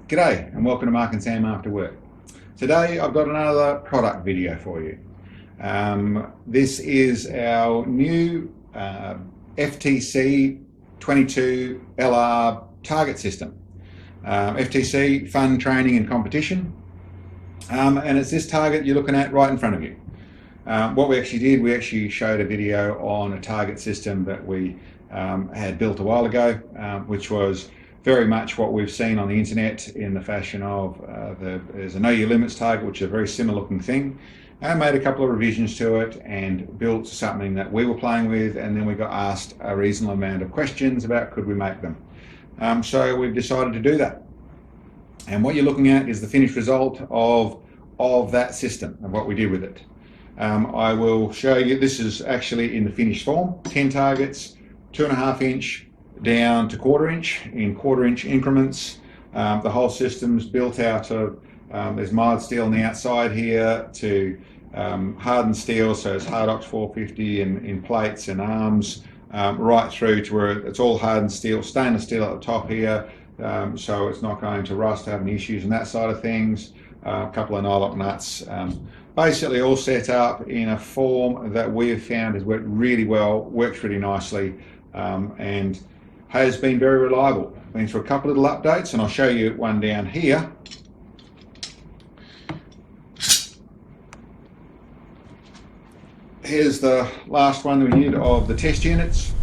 G'day and welcome to Mark and Sam After Work. Today I've got another product video for you. This is our new FTC 22 LR target system. FTC, Fun, Training and Competition. And it's this target you're looking at right in front of you. What we actually did, we actually showed a video on a target system that we had built a while ago, which was very much what we've seen on the internet in the fashion of there's a Know Your Limits target, which is a very similar looking thing. I made a couple of revisions to it and built something that we were playing with, and then we got asked a reasonable amount of questions about could we make them. So we've decided to do that. And what you're looking at is the finished result of that system and what we did with it. I will show you, this is actually in the finished form, 10 targets, 2.5 inch down to 1/4 inch in 1/4 inch increments. The whole system's built out of, there's mild steel on the outside here to hardened steel, so it's Hardox 450 in plates and arms, right through to where it's all hardened steel, stainless steel at the top here, so it's not going to rust, have any issues and that side of things. A couple of nylock nuts, basically all set up in a form that we have found has worked really well, works really nicely, and has been very reliable. Been through a couple of little updates, and I'll show you one down here. Here's the last one we did of the test units,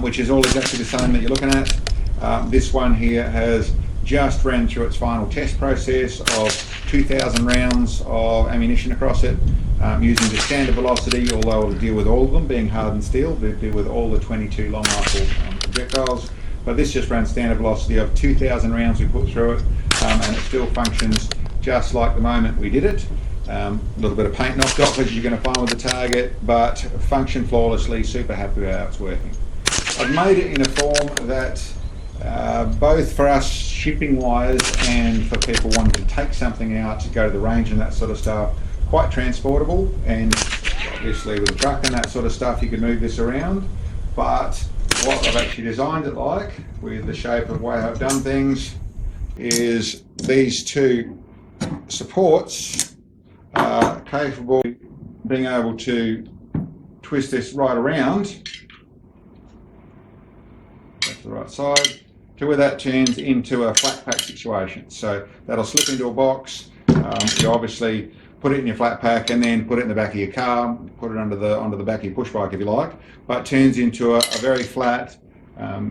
which is all exactly the same that you're looking at. This one here has just ran through its final test process of 2,000 rounds of ammunition across it, using the standard velocity, although it'll deal with all of them being hardened steel, it'll deal with all the 22 long rifle projectiles, but this just ran standard velocity of 2,000 rounds we put through it, and it still functions just like the moment we did it. A little bit of paint knocked off, as you're going to find with the target, but function flawlessly, super happy with how it's working. I've made it in a form that both for us shipping wise and for people wanting to take something out to go to the range and that sort of stuff, quite transportable, and obviously with a truck and that sort of stuff you can move this around. But what I've actually designed it like, with the shape of the way I've done things, is these two supports are capable of being able to twist this right around, that's the right side, to where that turns into a flat pack situation. So that'll slip into a box. You obviously put it in your flat pack and then put it in the back of your car, put it onto the back of your push bike if you like, but it turns into a very flat,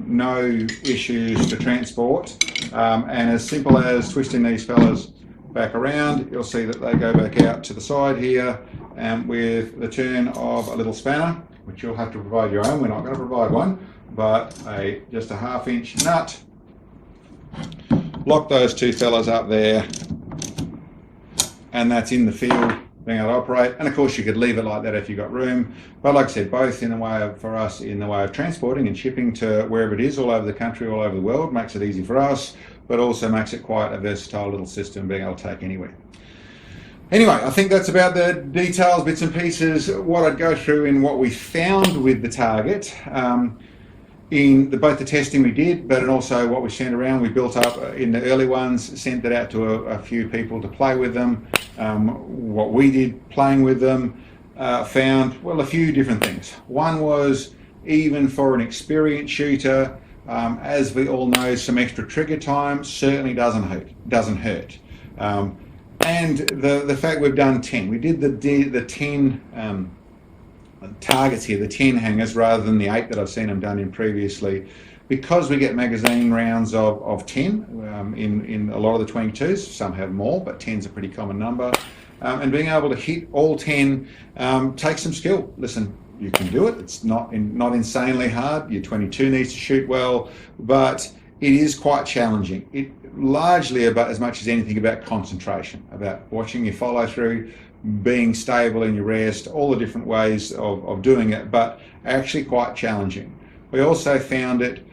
no issues to transport, and as simple as twisting these fellas back around, you'll see that they go back out to the side here, and with the turn of a little spanner, which you'll have to provide your own, we're not going to provide one, but just a 1/2 inch nut, lock those two fellas up there, and that's in the field being able to operate. And of course you could leave it like that if you've got room, but like I said, both in the way of, for us, in the way of transporting and shipping to wherever it is, all over the country, all over the world, makes it easy for us, but also makes it quite a versatile little system being able to take anywhere. Anyway, I think that's about the details, bits and pieces, what I'd go through in what we found with the target. In both the testing we did, but also what we sent around, we built up in the early ones, sent it out to a few people to play with them. What we did playing with them, found, well, a few different things. One was, even for an experienced shooter, as we all know, some extra trigger time certainly doesn't hurt. And the fact we've done 10, we did the 10 targets here, the 10 hangers, rather than the 8 that I've seen them done in previously, because we get magazine rounds of 10 in a lot of the 22s. Some have more, but 10's a pretty common number, and being able to hit all 10 takes some skill. Listen, you can do it, it's not insanely hard. Your 22 needs to shoot well, but it is quite challenging. It largely, about as much as anything, about concentration, about watching your follow through, being stable in your rest, all the different ways of doing it, but actually quite challenging. We also found it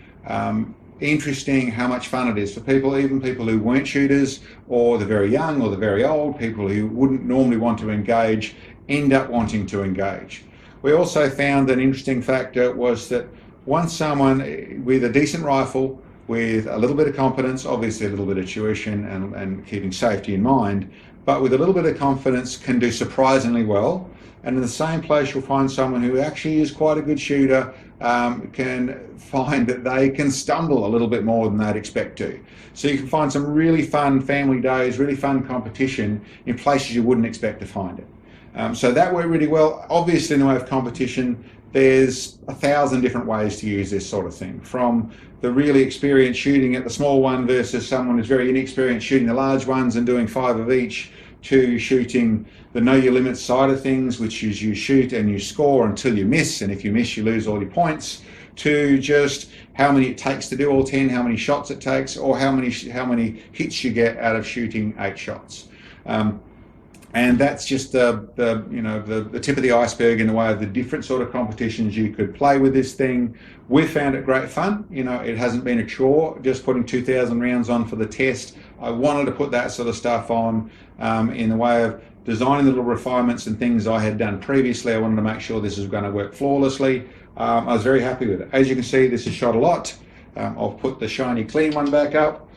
interesting how much fun it is for people, even people who weren't shooters, or the very young or the very old, people who wouldn't normally want to engage, end up wanting to engage. We also found an interesting factor was that once someone with a decent rifle with a little bit of confidence, obviously a little bit of tuition and keeping safety in mind, but with a little bit of confidence can do surprisingly well. And in the same place, you'll find someone who actually is quite a good shooter, can find that they can stumble a little bit more than they'd expect to. So you can find some really fun family days, really fun competition in places you wouldn't expect to find it. So that worked really well. Obviously, in the way of competition, there's 1,000 different ways to use this sort of thing, from the really experienced shooting at the small one versus someone who's very inexperienced shooting the large ones and doing 5 of each, to shooting the know your limits side of things, which is you shoot and you score until you miss, and if you miss, you lose all your points, to just how many it takes to do all 10, how many shots it takes, or how many hits you get out of shooting 8 shots. And that's just the tip of the iceberg in the way of the different sort of competitions you could play with this thing. We've found it great fun. It hasn't been a chore just putting 2,000 rounds on for the test. I wanted to put that sort of stuff on in the way of designing the little refinements and things I had done previously. I wanted to make sure this is going to work flawlessly. I was very happy with it. As you can see, this is shot a lot. I'll put the shiny clean one back up.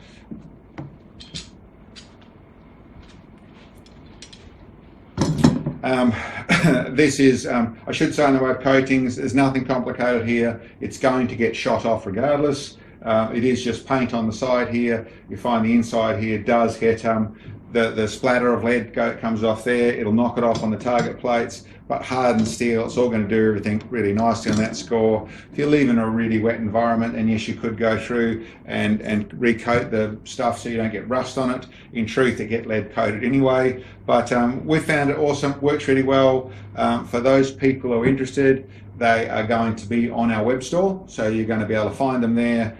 This is, I should say in the way of coatings, there's nothing complicated here. It's going to get shot off regardless. It is just paint on the side here. You find the inside here does get the splatter of lead comes off there. It'll knock it off on the target plates, but hardened steel, it's all going to do everything really nicely on that score. If you live in a really wet environment, then yes, you could go through and recoat the stuff so you don't get rust on it. In truth, it get lead coated anyway, but we found it awesome, works really well. For those people who are interested, they are going to be on our web store, so you're going to be able to find them there.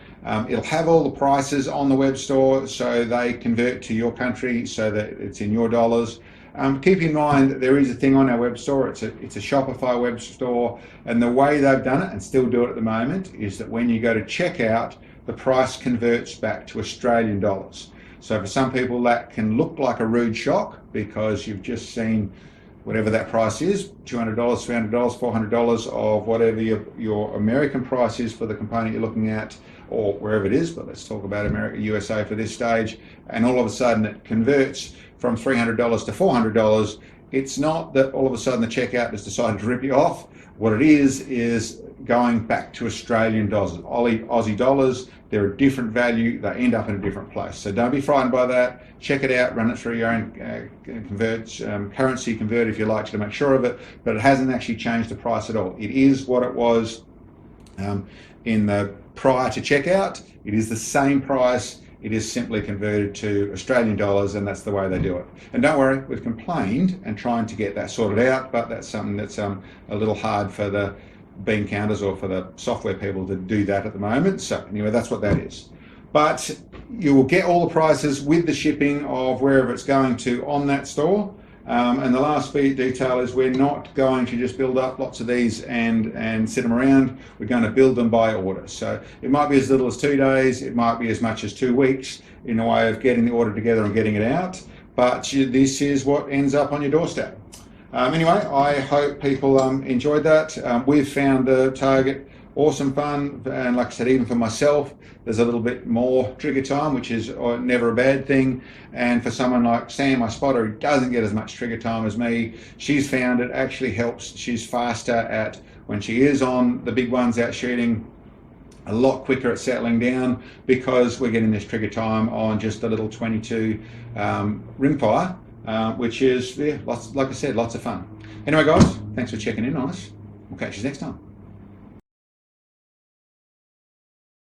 It'll have all the prices on the web store, so they convert to your country so that it's in your dollars. Keep in mind that there is a thing on our web store. It's a Shopify web store, and the way they've done it, and still do it at the moment, is that when you go to checkout, the price converts back to Australian dollars. So for some people that can look like a rude shock, because you've just seen whatever that price is, $200, $300, $400 of whatever your American price is for the component you're looking at, or wherever it is, but let's talk about America, USA for this stage, and all of a sudden it converts from $300 to $400. It's not that all of a sudden the checkout has decided to rip you off. What it is going back to Australian dollars. Aussie dollars, they're a different value, they end up in a different place. So don't be frightened by that. Check it out, run it through your own currency convert if you like to make sure of it, but it hasn't actually changed the price at all. It is what it was in the prior to checkout. It is the same price. It is simply converted to Australian dollars, and that's the way they do it. And don't worry, we've complained and trying to get that sorted out, but that's something that's a little hard for the bean counters or for the software people to do that at the moment. So anyway, that's what that is. But you will get all the prices with the shipping of wherever it's going to on that store. And the last detail is we're not going to just build up lots of these and sit them around. We're going to build them by order. So it might be as little as 2 days, it might be as much as 2 weeks in the way of getting the order together and getting it out. But this is what ends up on your doorstep. Anyway, I hope people enjoyed that. We've found the target awesome fun, and like I said, even for myself, there's a little bit more trigger time, which is never a bad thing. And for someone like Sam, my spotter, who doesn't get as much trigger time as me, she's found it actually helps. She's faster at, when she is on the big ones out shooting, a lot quicker at settling down, because we're getting this trigger time on just a little 22 rimfire, which is, yeah, like I said, lots of fun. Anyway, guys, thanks for checking in on us. We'll catch you next time.